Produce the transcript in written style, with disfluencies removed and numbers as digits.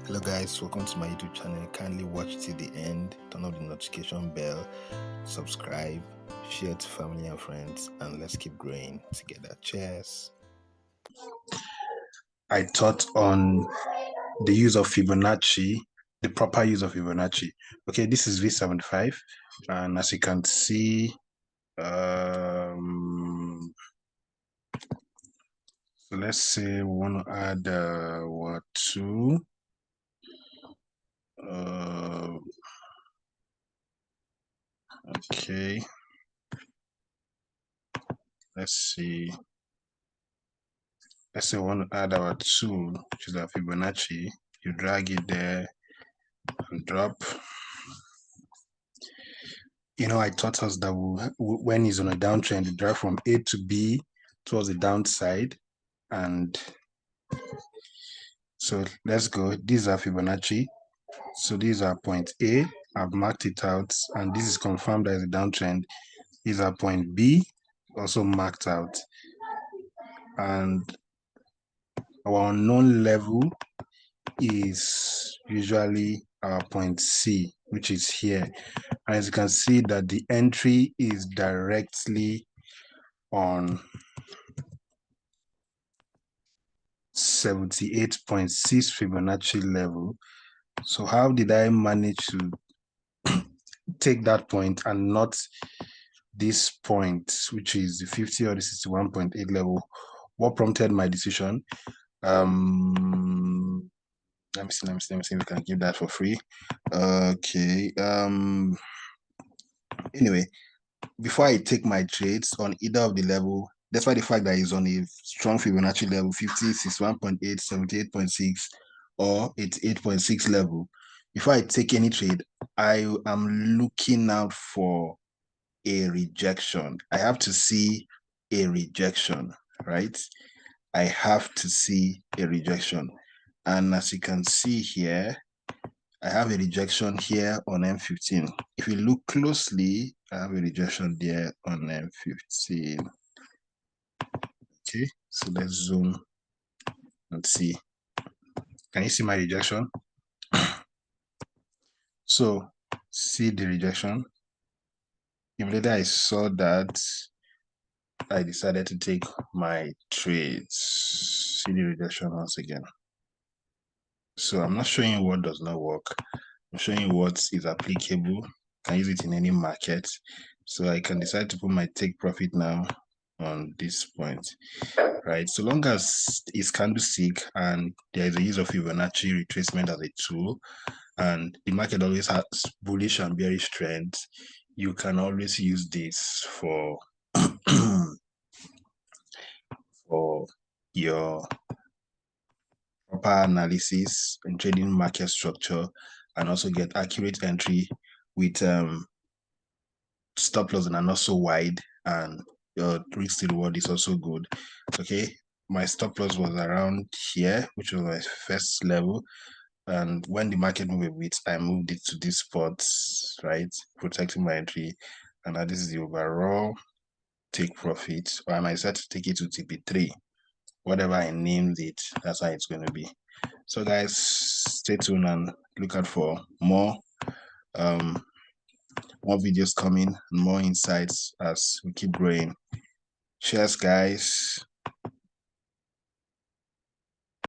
Hello guys, welcome to my YouTube channel. Kindly watch till the end, turn on the notification bell, subscribe, share to family and friends, and let's keep growing together. Cheers. I taught on the use of Fibonacci, the proper use of Fibonacci. Okay, this is V75, and as you can see, so let's say we want to add two. Okay, let's see. Let's say we want to add our 2, which is our Fibonacci. You drag it there and drop. I taught us that when it's on a downtrend, you drag from A to B towards the downside. And so let's go. These are Fibonacci. So these are point A. I've marked it out, and this is confirmed as a downtrend. These are point B, also marked out. And our unknown level is usually our point C, which is here. And as you can see that the entry is directly on 78.6 Fibonacci level. So how did I manage to take that point and not this point, which is the 50 or the 61.8 level? What prompted my decision? Let me see if we can give that for free. Okay. Anyway, before I take my trades on either of the level, despite the fact that it's on a strong Fibonacci level, 50, 61.8, 78.6, or 88.6 level, before I take any trade, I am looking out for a rejection. I have to see a rejection, right? I have to see a rejection. And as you can see here, I have a rejection here on M15. If you look closely, I have a rejection there on M15. Okay, so let's zoom and see. Can you see my rejection? So, see the rejection. Immediately I saw that, I decided to take my trades. See the rejection once again. So I'm not showing you what does not work. I'm showing you what is applicable. Can use it in any market. So I can decide to put my take profit now on this point, right? So long as it's candlestick and there is a use of Fibonacci retracement as a tool, and the market always has bullish and bearish trends, you can always use this for for your proper analysis and trading market structure, and also get accurate entry with stop loss that are not so wide, and your risk to reward is also good. Okay, my stop loss was around here, which was my first level, and when the market moved a bit, I moved it to these spots, right, protecting my entry. And now this is the overall take profit, or I might set to take it to TP3, whatever I named it, that's how it's going to be. So guys, stay tuned and look out for more videos coming and more insights as we keep growing. Cheers guys.